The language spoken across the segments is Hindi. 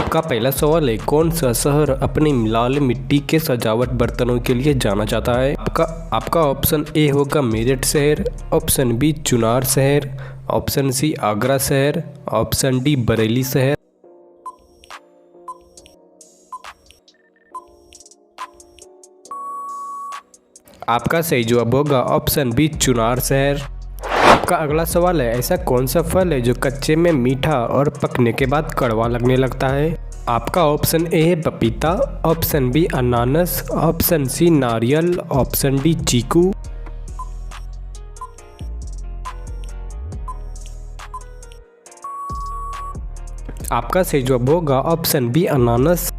आपका पहला सवाल है, कौन सा शहर अपनी लाल मिट्टी के सजावट बर्तनों के लिए जाना जाता है? आपका ऑप्शन ए होगा मेरठ शहर, ऑप्शन बी चुनार शहर, ऑप्शन सी आगरा शहर, ऑप्शन डी बरेली शहर। आपका सही जवाब होगा ऑप्शन बी चुनार शहर। आपका अगला सवाल है, ऐसा कौन सा फल है जो कच्चे में मीठा और पकने के बाद कड़वा लगने लगता है? आपका ऑप्शन ए है पपीता, ऑप्शन बी अनानास, ऑप्शन सी नारियल, ऑप्शन डी चीकू। आपका सही जवाब होगा ऑप्शन बी अनानास।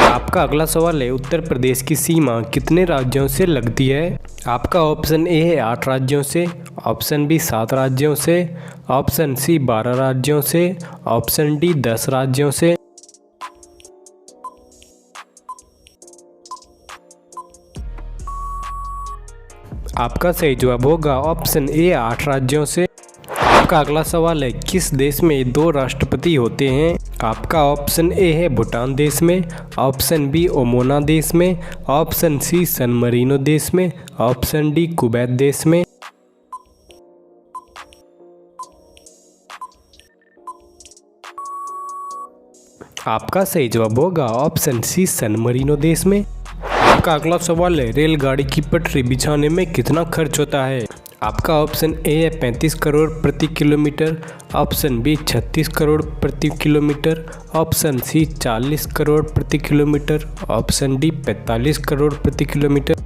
आपका अगला सवाल है, उत्तर प्रदेश की सीमा कितने राज्यों से लगती है? आपका ऑप्शन ए है 8 राज्यों से, ऑप्शन बी 7 राज्यों से, ऑप्शन सी 12 राज्यों से, ऑप्शन डी 10 राज्यों से। आपका सही जवाब होगा ऑप्शन ए 8 राज्यों से। आपका अगला सवाल है, किस देश में 2 राष्ट्रपति होते हैं? आपका ऑप्शन ए है भूटान देश में, ऑप्शन बी ओमोना देश में, ऑप्शन सी सन मरीनो देश में, ऑप्शन डी कुवैत देश में। आपका सही जवाब होगा ऑप्शन सी सन मरीनो देश में। आपका अगला सवाल है, रेलगाड़ी की पटरी बिछाने में कितना खर्च होता है? आपका ऑप्शन ए है 35 करोड़ प्रति किलोमीटर, ऑप्शन बी 36 करोड़ प्रति किलोमीटर, ऑप्शन सी 40 करोड़ प्रति किलोमीटर, ऑप्शन डी 45 करोड़ प्रति किलोमीटर।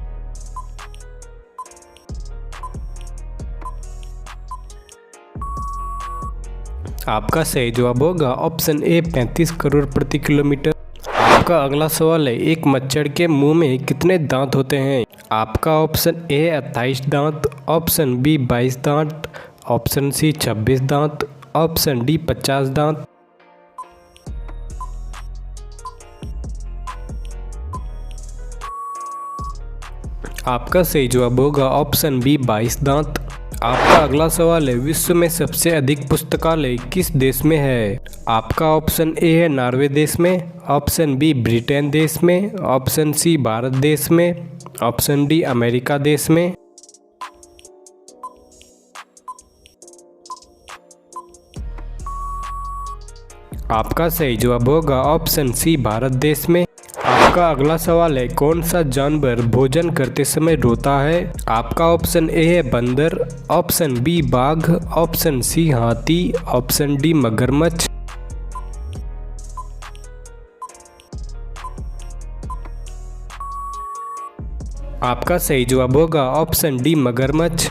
आपका सही जवाब होगा ऑप्शन ए 35 करोड़ प्रति किलोमीटर। आपका अगला सवाल है, एक मच्छर के मुंह में कितने दांत होते हैं? आपका ऑप्शन ए 28 दांत, ऑप्शन बी 22 दांत, ऑप्शन सी 26 दांत, ऑप्शन डी 50 दांत। आपका सही जवाब होगा ऑप्शन बी 22 दांत। आपका अगला सवाल है, विश्व में सबसे अधिक पुस्तकालय किस देश में है? आपका ऑप्शन ए है नॉर्वे देश में, ऑप्शन बी ब्रिटेन देश में, ऑप्शन सी भारत देश में, ऑप्शन डी अमेरिका देश में। आपका सही जवाब होगा ऑप्शन सी भारत देश में। आपका अगला सवाल है, कौन सा जानवर भोजन करते समय रोता है? आपका ऑप्शन ए है बंदर, ऑप्शन बी बाघ, ऑप्शन सी हाथी, ऑप्शन डी मगरमच्छ। आपका सही जवाब होगा ऑप्शन डी मगरमच्छ।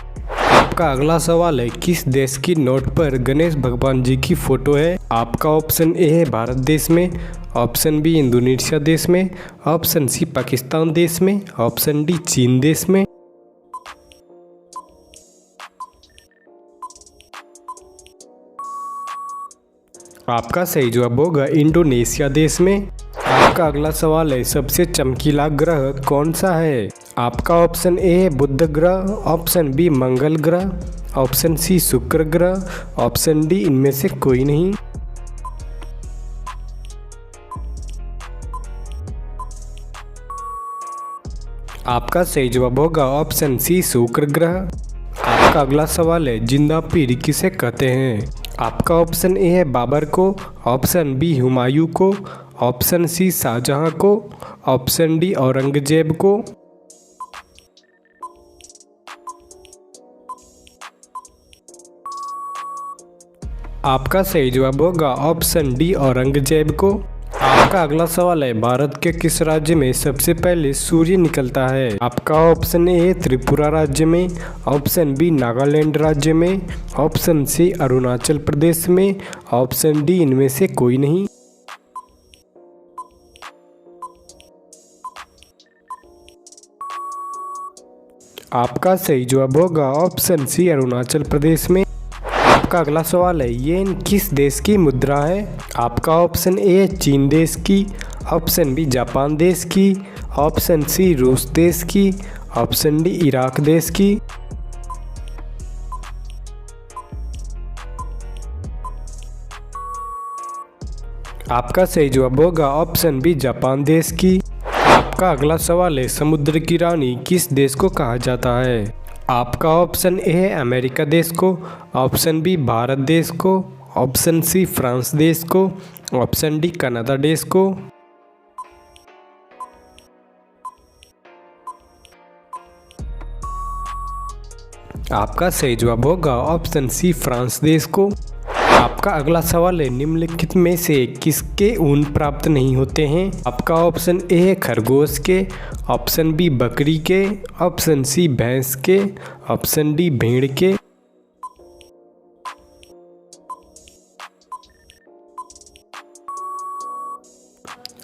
आपका अगला सवाल है, किस देश की नोट पर गणेश भगवान जी की फोटो है? आपका ऑप्शन ए है भारत देश में, ऑप्शन बी इंडोनेशिया देश में, ऑप्शन सी पाकिस्तान देश में, ऑप्शन डी चीन देश में। आपका सही जवाब होगा इंडोनेशिया देश में। आपका अगला सवाल है, सबसे चमकीला ग्रह कौन सा है? आपका ऑप्शन ए है बुध ग्रह, ऑप्शन बी मंगल ग्रह, ऑप्शन सी शुक्र ग्रह, ऑप्शन डी इनमें से कोई नहीं। आपका सही जवाब होगा ऑप्शन सी शुक्र ग्रह। आपका अगला सवाल है, जिंदा पीर किसे कहते हैं? आपका ऑप्शन ए है बाबर को, ऑप्शन बी हुमायूं को, ऑप्शन सी शाहजहां को, ऑप्शन डी औरंगजेब को। आपका सही जवाब होगा ऑप्शन डी औरंगजेब को। आपका अगला सवाल है, भारत के किस राज्य में सबसे पहले सूर्य निकलता है? आपका ऑप्शन ए है त्रिपुरा राज्य में, ऑप्शन बी नागालैंड राज्य में, ऑप्शन सी अरुणाचल प्रदेश में, ऑप्शन डी इनमें से कोई नहीं। आपका सही जवाब होगा ऑप्शन सी अरुणाचल प्रदेश में। आपका अगला सवाल है, येन किस देश की मुद्रा है? आपका ऑप्शन ए है चीन देश की, ऑप्शन बी जापान देश की, ऑप्शन सी रूस देश की, ऑप्शन डी इराक देश की। आपका सही जवाब होगा ऑप्शन बी जापान देश की। आपका अगला सवाल है समुद्र की रानी किस देश को कहा जाता है। आपका ऑप्शन ए है अमेरिका देश को, ऑप्शन बी भारत देश को, ऑप्शन सी फ्रांस देश को, ऑप्शन डी कनाडा देश को। आपका सही जवाब होगा ऑप्शन सी फ्रांस देश को। आपका अगला सवाल है निम्नलिखित में से किसके ऊन प्राप्त नहीं होते हैं। आपका ऑप्शन ए है खरगोश के, ऑप्शन बी बकरी के, ऑप्शन सी भैंस के, ऑप्शन डी भेड़ के।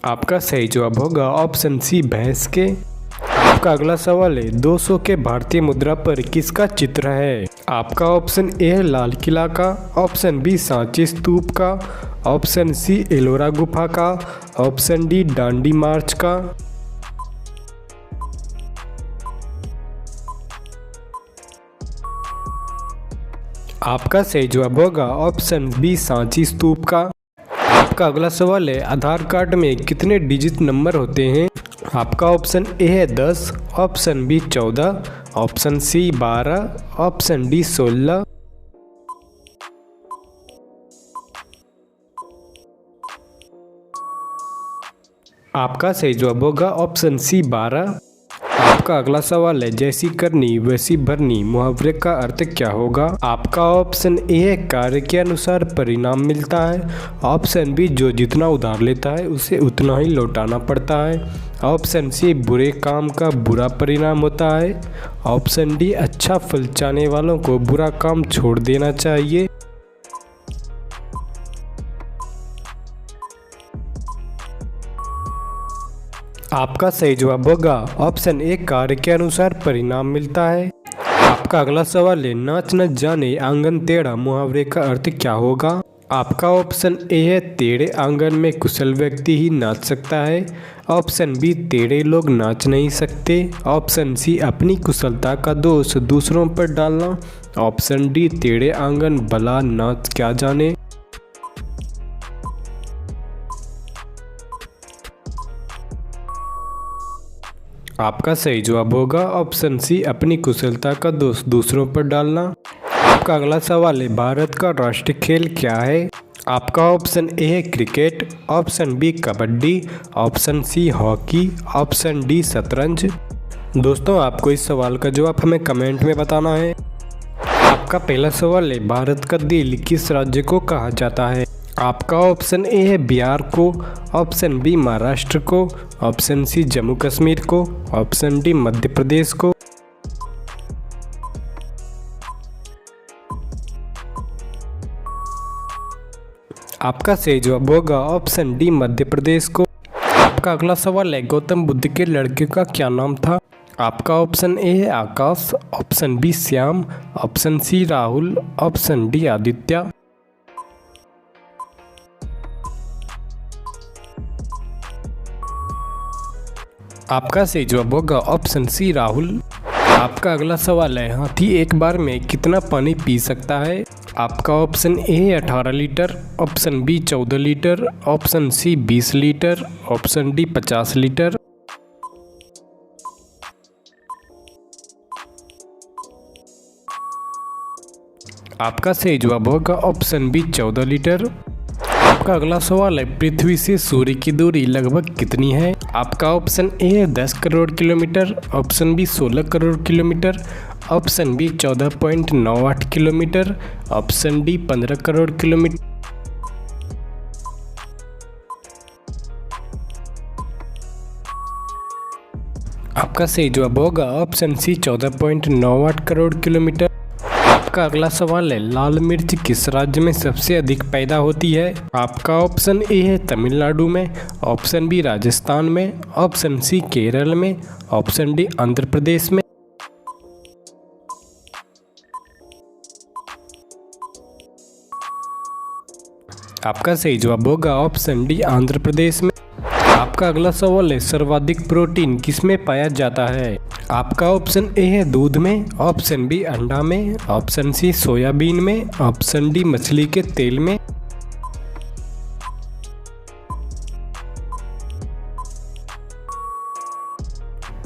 आपका सही जवाब होगा ऑप्शन सी भैंस के। आपका अगला सवाल है 200 के भारतीय मुद्रा पर किसका चित्र है। आपका ऑप्शन ए है लाल किला का, ऑप्शन बी सांची स्तूप का, ऑप्शन सी एलोरा गुफा का, ऑप्शन डी डांडी मार्च का। आपका सही जवाब होगा ऑप्शन बी सांची स्तूप का। आपका अगला सवाल है आधार कार्ड में कितने डिजिट नंबर होते हैं। आपका ऑप्शन ए है 10, option B 14, option C 12, option D 16। आपका सही जवाब होगा ऑप्शन सी 12। आपका अगला सवाल है जैसी करनी वैसी भरनी मुहावरे का अर्थ क्या होगा। आपका ऑप्शन ए है कार्य के अनुसार परिणाम मिलता है, ऑप्शन बी जो जितना उधार लेता है उसे उतना ही लौटाना पड़ता है, ऑप्शन सी बुरे काम का बुरा परिणाम होता है, ऑप्शन डी अच्छा फल चाहने वालों को बुरा काम छोड़ देना चाहिए। आपका सही जवाब होगा ऑप्शन ए कार्य के अनुसार परिणाम मिलता है। आपका अगला सवाल है नाच न जाने आंगन टेढ़ा मुहावरे का अर्थ क्या होगा। आपका ऑप्शन ए है टेढ़े आंगन में कुशल व्यक्ति ही नाच सकता है, ऑप्शन बी टेढ़े लोग नाच नहीं सकते, ऑप्शन सी अपनी कुशलता का दोष दूसरों पर डालना, ऑप्शन डी टेढ़े आंगन भला नाच क्या जाने। आपका सही जवाब होगा ऑप्शन सी अपनी कुशलता का दोष दूसरों पर डालना। आपका अगला सवाल है भारत का राष्ट्रीय खेल क्या है। आपका ऑप्शन ए है cricket, option B kabaddi, option C hockey, option D शतरंज। दोस्तों आपको इस सवाल का जवाब हमें कमेंट में बताना है। आपका पहला सवाल है भारत का दिल किस राज्य को कहा जाता है। आपका ऑप्शन ए है बिहार को, ऑप्शन बी महाराष्ट्र को, ऑप्शन सी जम्मू कश्मीर को, ऑप्शन डी मध्य प्रदेश को। आपका सही जवाब होगा ऑप्शन डी मध्य प्रदेश को। आपका अगला सवाल है गौतम बुद्ध के लड़के का क्या नाम था। आपका ऑप्शन ए है Akash, option B Shyam, option C Rahul, option D Aditya. आपका सही जवाब होगा ऑप्शन सी राहुल। आपका अगला सवाल है हाथी एक बार में कितना पानी पी सकता है। आपका ऑप्शन ए है 18 litre, option B 14 litre, option C 20 litre, option D 50 litre. आपका सही जवाब होगा ऑप्शन बी 14 लीटर। आपका अगला सवाल है पृथ्वी से सूर्य की दूरी लगभग कितनी है। आपका ऑप्शन ए है 10 crore kilometre, option B 16 crore kilometre, option B 14.98 kilometre, option D 15 crore kilometre. आपका सही जवाब होगा ऑप्शन सी 14.98 करोड़ किलोमीटर। आपका अगला सवाल है लाल मिर्च किस राज्य में सबसे अधिक पैदा होती है। आपका ऑप्शन ए है तमिलनाडु में, ऑप्शन बी राजस्थान में, ऑप्शन सी केरल में, ऑप्शन डी आंध्र प्रदेश में। आपका सही जवाब होगा ऑप्शन डी आंध्र प्रदेश में। आपका अगला सवाल है सर्वाधिक प्रोटीन किसमें पाया जाता है। आपका ऑप्शन ए है दूध में, ऑप्शन बी अंडा में, ऑप्शन सी सोयाबीन में, ऑप्शन डी मछली के तेल में।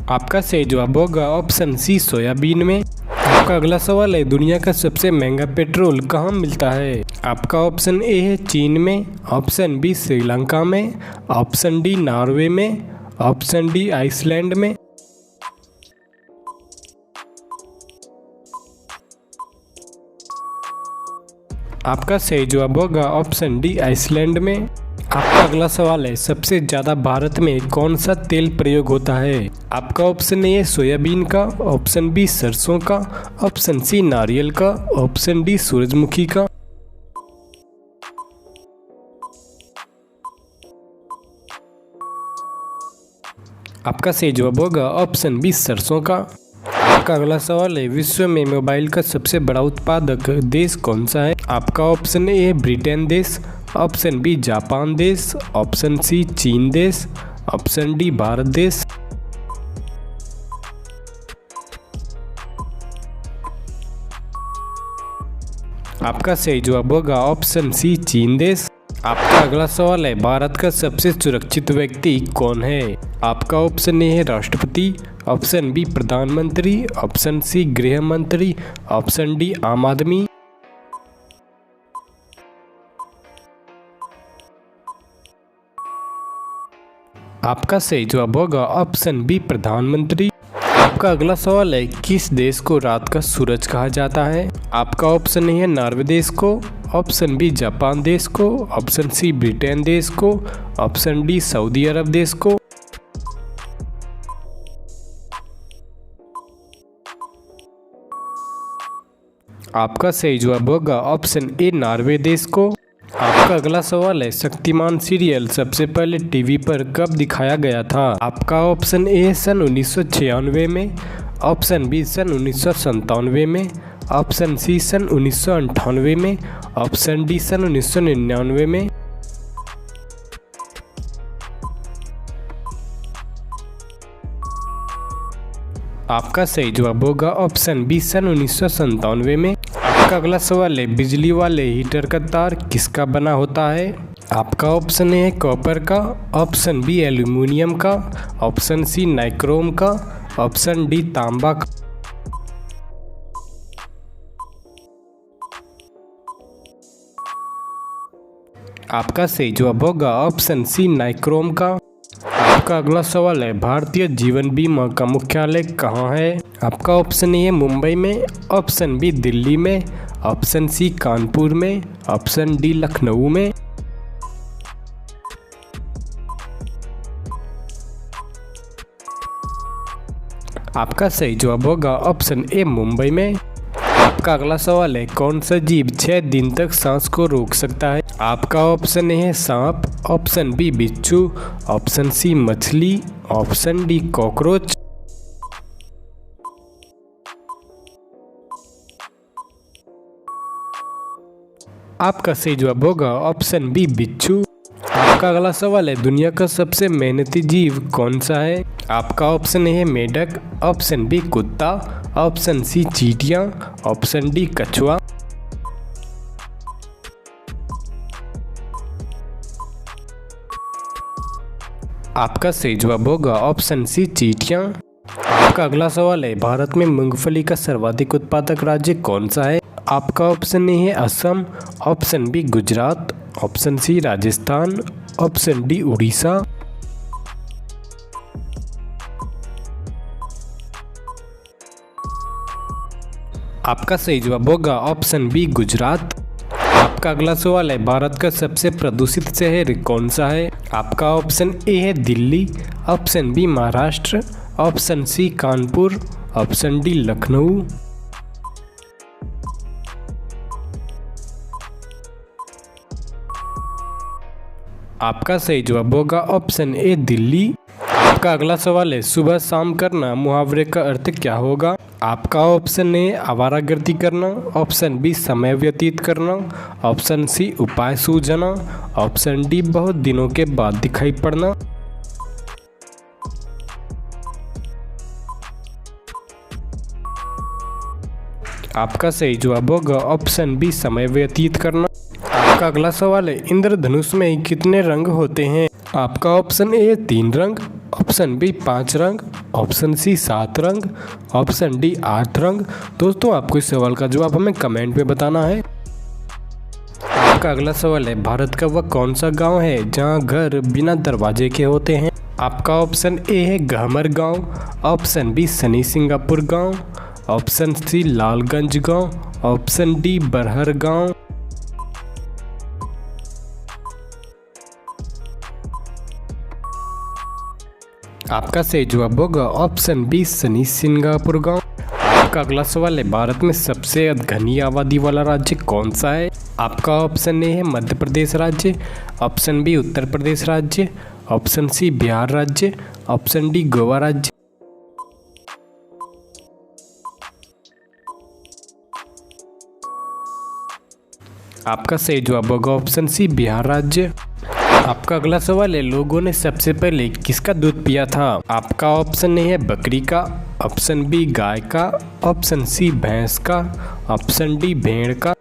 आपका सही जवाब होगा ऑप्शन सी सोयाबीन में। आपका अगला सवाल है, दुनिया का सबसे महंगा पेट्रोल कहाँ मिलता है? आपका ऑप्शन ए है चीन में, ऑप्शन बी श्रीलंका में, ऑप्शन डी नॉर्वे में, ऑप्शन डी आइसलैंड में। आपका सही जवाब होगा ऑप्शन डी आइसलैंड में। आपका अगला सवाल है, सबसे ज़्यादा भारत में कौन सा तेल प्रयोग होता है? आपका ऑप्शन ए है सोयाबीन का, ऑप्शन बी सरसों का, ऑप्शन सी नारियल का, ऑप्शन डी सूरजमुखी का। आपका सही जवाब होगा ऑप्शन बी सरसों का। आपका अगला सवाल है, विश्व में मोबाइल का सबसे बड़ा उत्पादक देश कौन सा है? आपका ऑप्शन ए है ब्रिटेन देश, ऑप्शन बी जापान देश, ऑप्शन सी चीन देश, ऑप्शन डी भारत देश। आपका सही जवाब होगा ऑप्शन सी चीन देश। आपका अगला सवाल है, भारत का सबसे सुरक्षित व्यक्ति कौन है? आपका ऑप्शन ए है राष्ट्रपति, ऑप्शन बी प्रधानमंत्री, ऑप्शन सी गृह मंत्री, ऑप्शन डी आम आदमी। आपका सही जवाब होगा ऑप्शन बी प्रधानमंत्री। आपका अगला सवाल है, किस देश को रात का सूरज कहा जाता है? आपका ऑप्शन ए है नॉर्वे देश को, ऑप्शन बी जापान देश को, ऑप्शन सी ब्रिटेन देश को, ऑप्शन डी सऊदी अरब देश को। आपका सही जवाब होगा ऑप्शन ए नॉर्वे देश को। आपका अगला सवाल है, शक्तिमान सीरियल सबसे पहले टीवी पर कब दिखाया गया था? आपका ऑप्शन ए सन 1996 में, ऑप्शन बी सन 1997 में, ऑप्शन सी सन 1998 में, ऑप्शन डी सन 1999 में। आपका सही जवाब होगा ऑप्शन बी सन 1997 में। आपका अगला सवाल है, बिजली वाले हीटर का तार किसका बना होता है? आपका ऑप्शन ए है कॉपर का, ऑप्शन बी एल्यूमिनियम का, ऑप्शन सी नाइक्रोम का, ऑप्शन डी तांबा का। आपका सही जवाब होगा ऑप्शन सी नाइक्रोम का। आपका अगला सवाल है, भारतीय जीवन बीमा का मुख्यालय कहाँ है? आपका ऑप्शन ए है मुंबई में, ऑप्शन बी दिल्ली में, ऑप्शन सी कानपुर में, ऑप्शन डी लखनऊ में। आपका सही जवाब होगा ऑप्शन ए मुंबई में। आपका अगला सवाल है, कौन सा जीव 6 दिन तक सांस को रोक सकता है? आपका ऑप्शन ए है सांप, ऑप्शन बी बिच्छू, ऑप्शन सी मछली, ऑप्शन डी कॉकरोच। आपका सही जवाब होगा ऑप्शन बी बिच्छू। आपका अगला सवाल है, दुनिया का सबसे मेहनती जीव कौन सा है? आपका ऑप्शन ए है मेढक, ऑप्शन बी कुत्ता, ऑप्शन सी चींटियां, ऑप्शन डी कछुआ। आपका सही जवाब होगा ऑप्शन सी चींटियां। आपका अगला सवाल है, भारत में मूंगफली का सर्वाधिक उत्पादक राज्य कौन सा है? आपका ऑप्शन ए है Assam, option B Gujarat, option C Rajasthan, option D Orissa. आपका सही जवाब होगा ऑप्शन बी गुजरात। आपका अगला सवाल है, भारत का सबसे प्रदूषित शहर कौन सा है? आपका ऑप्शन ए है Delhi, option B Maharashtra, option C Kanpur, option D Lucknow. आपका सही जवाब होगा ऑप्शन ए दिल्ली। आपका अगला सवाल है, सुबह शाम करना मुहावरे का अर्थ क्या होगा? आपका ऑप्शन ए आवारागर्दी करना, ऑप्शन बी समय व्यतीत करना, ऑप्शन सी उपाय सूझना, ऑप्शन डी बहुत दिनों के बाद दिखाई पड़ना। आपका सही जवाब होगा ऑप्शन बी समय व्यतीत करना। आपका अगला सवाल है, इंद्रधनुष में कितने रंग होते हैं? आपका ऑप्शन ए 3 रंग, ऑप्शन बी 5 रंग, ऑप्शन सी 7 रंग, ऑप्शन डी 8 रंग। दोस्तों आपको इस सवाल का जवाब हमें कमेंट में बताना है। आपका अगला सवाल है, भारत का वह कौन सा गांव है जहां घर बिना दरवाजे के होते हैं? आपका ऑप्शन ए है गहमर गांव, ऑप्शन बी शनि सिंगापुर गांव, ऑप्शन सी लालगंज गांव, ऑप्शन डी बरहर गांव। आपका सही जवाब होगा ऑप्शन बी शनि सिंगापुर गांव। आपका अगला सवाल है, भारत में सबसे घनी आबादी वाला राज्य कौन सा है? आपका ऑप्शन ए है मध्य प्रदेश राज्य, ऑप्शन बी उत्तर प्रदेश राज्य, ऑप्शन सी बिहार राज्य, ऑप्शन डी गोवा राज्य। आपका सही जवाब होगा ऑप्शन सी बिहार राज्य। आपका अगला सवाल है, लोगों ने सबसे पहले किसका दूध पिया था? आपका ऑप्शन ए है बकरी का, ऑप्शन बी गाय का, ऑप्शन सी भैंस का, ऑप्शन डी भेड़ का।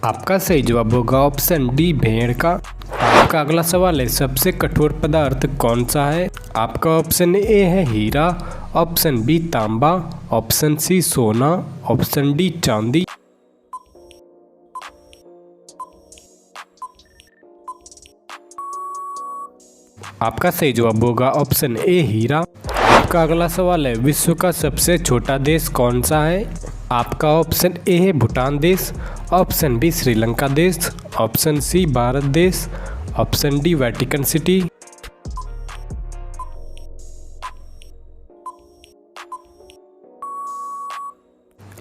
आपका सही जवाब होगा ऑप्शन डी भेड़ का। आपका अगला सवाल है, सबसे कठोर पदार्थ कौन सा है? आपका ऑप्शन ए है हीरा, ऑप्शन बी तांबा, ऑप्शन सी सोना, ऑप्शन डी चांदी। आपका सही जवाब होगा ऑप्शन ए हीरा। आपका अगला सवाल है, विश्व का सबसे छोटा देश कौन सा है? आपका ऑप्शन ए है भूटान देश, ऑप्शन बी श्रीलंका देश, ऑप्शन सी भारत देश, ऑप्शन डी वेटिकन सिटी।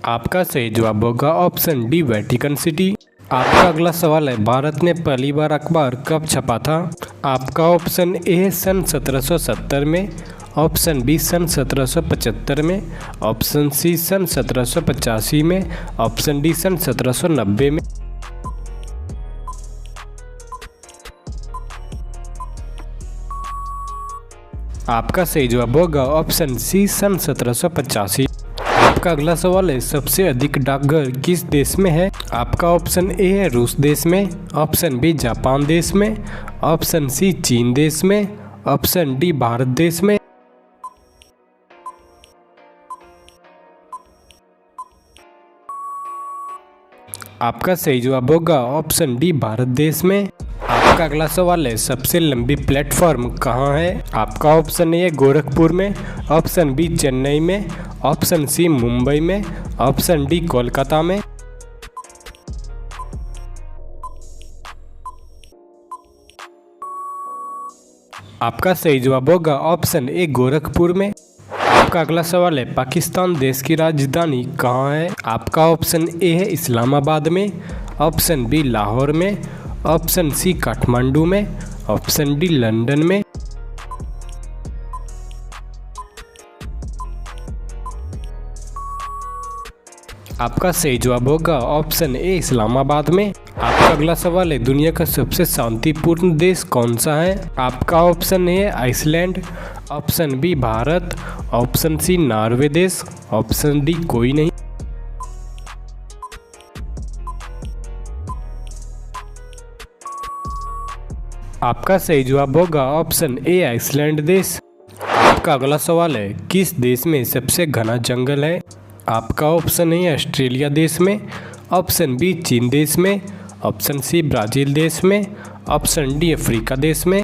आपका सही जवाब होगा ऑप्शन डी वेटिकन सिटी। आपका अगला सवाल है, भारत ने पहली बार अखबार कब छपा था? आपका ऑप्शन ए है सन 1770 में, ऑप्शन बी सन 1775 में, ऑप्शन सी सन 1785 में, ऑप्शन डी सन 1790 में। आपका सही जवाब होगा ऑप्शन सी सन 1785। आपका अगला सवाल है, सबसे अधिक डाकघर किस देश में है? आपका ऑप्शन ए है रूस देश में, ऑप्शन बी जापान देश में, ऑप्शन सी चीन देश में, ऑप्शन डी भारत देश में। आपका सही जवाब होगा ऑप्शन डी भारत देश में। आपका अगला सवाल है, सबसे लंबी प्लेटफॉर्म कहाँ है? आपका ऑप्शन ए है गोरखपुर में, ऑप्शन बी चेन्नई में, ऑप्शन सी मुंबई में, ऑप्शन डी कोलकाता में। आपका सही जवाब होगा ऑप्शन ए गोरखपुर में। आपका अगला सवाल है, पाकिस्तान देश की राजधानी कहाँ है? आपका ऑप्शन ए है इस्लामाबाद में, ऑप्शन बी लाहौर में, ऑप्शन सी काठमांडू में, ऑप्शन डी लंदन में। आपका सही जवाब होगा ऑप्शन ए इस्लामाबाद में। आपका अगला सवाल है, दुनिया का सबसे शांतिपूर्ण देश कौन सा है? आपका ऑप्शन ए है Iceland, option B Bharat, option C Norway देश, ऑप्शन डी कोई नहीं। आपका सही जवाब होगा ऑप्शन ए आइसलैंड देश। आपका अगला सवाल है, किस देश में सबसे घना जंगल है? आपका ऑप्शन है ऑस्ट्रेलिया देश में, ऑप्शन बी चीन देश में, ऑप्शन सी ब्राज़ील देश में, ऑप्शन डी अफ्रीका देश में।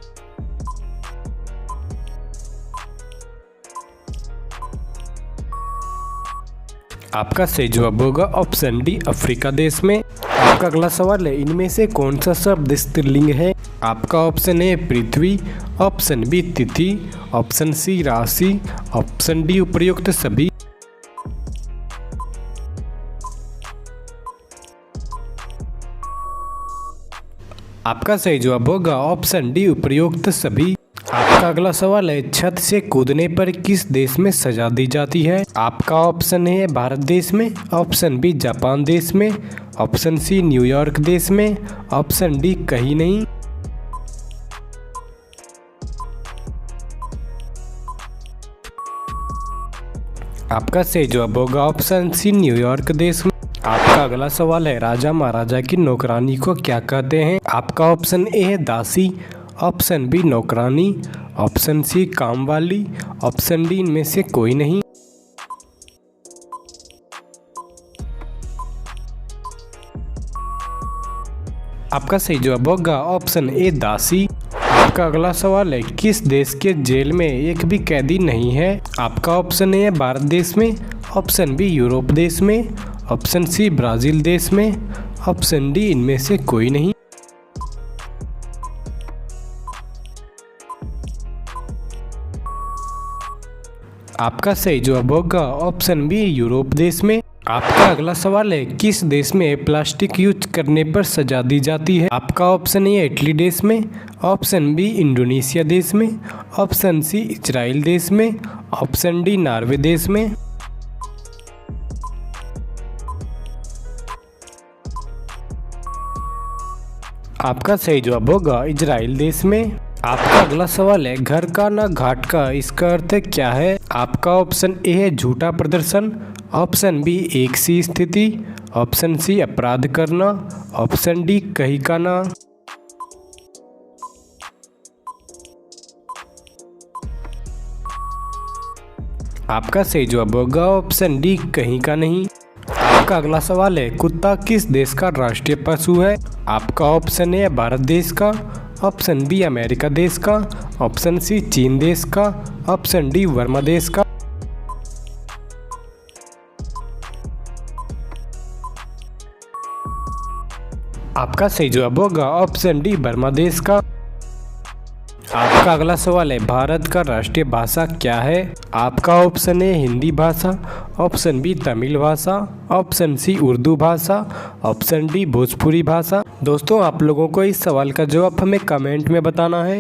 आपका सही जवाब होगा ऑप्शन डी अफ्रीका देश में। आपका अगला सवाल है, इनमें से कौन सा शब्द स्त्रीलिंग है? आपका ऑप्शन ए पृथ्वी, ऑप्शन बी तिथि, ऑप्शन सी राशि, ऑप्शन डी उपयुक्त सभी। आपका सही जवाब होगा ऑप्शन डी उपयुक्त सभी। आपका अगला सवाल है, छत से कूदने पर किस देश में सजा दी जाती है? आपका ऑप्शन है भारत देश में, ऑप्शन बी जापान देश में, ऑप्शन सी न्यूयॉर्क देश में, ऑप्शन डी कहीं नहीं। आपका सही जवाब होगा ऑप्शन सी न्यूयॉर्क देश में। आपका आपका अगला सवाल है, राजा महाराजा की नौकरानी को क्या कहते हैं? आपका ऑप्शन ए है दासी, ऑप्शन बी नौकरानी, ऑप्शन सी काम वाली, ऑप्शन डी इनमें से कोई नहीं। आपका सही जवाब होगा ऑप्शन ए दासी। आपका अगला सवाल है, किस देश के जेल में एक भी कैदी नहीं है? आपका ऑप्शन ए है भारत देश में, ऑप्शन बी यूरोप देश में, ऑप्शन सी ब्राज़ील देश में, ऑप्शन डी इनमें से कोई नहीं। आपका सही जवाब होगा ऑप्शन बी यूरोप देश में। आपका अगला सवाल है, किस देश में प्लास्टिक यूज करने पर सजा दी जाती है? आपका ऑप्शन ए इटली देश में, ऑप्शन बी इंडोनेशिया देश में, ऑप्शन सी इजराइल देश में, ऑप्शन डी नॉर्वे देश में। आपका सही जवाब होगा इजराइल देश में। आपका अगला सवाल है, घर का ना घाट का, इसका अर्थ क्या है? आपका ऑप्शन ए है झूठा प्रदर्शन, ऑप्शन बी एक सी स्थिति, ऑप्शन सी अपराध करना, ऑप्शन डी कहीं का ना। आपका सही जवाब होगा ऑप्शन डी कहीं का नहीं। आपका अगला सवाल है, कुत्ता किस देश का राष्ट्रीय पशु है? आपका ऑप्शन ए है भारत देश का, ऑप्शन बी अमेरिका देश का, ऑप्शन सी चीन देश का, ऑप्शन डी वर्मा देश का। आपका सही जवाब होगा ऑप्शन डी बर्मा देश का। आपका अगला सवाल है, भारत का राष्ट्रीय भाषा क्या है? आपका ऑप्शन ए हिंदी भाषा, ऑप्शन बी तमिल भाषा, ऑप्शन सी उर्दू भाषा, ऑप्शन डी भोजपुरी भाषा। दोस्तों, आप लोगों को इस सवाल का जवाब हमें कमेंट में बताना है।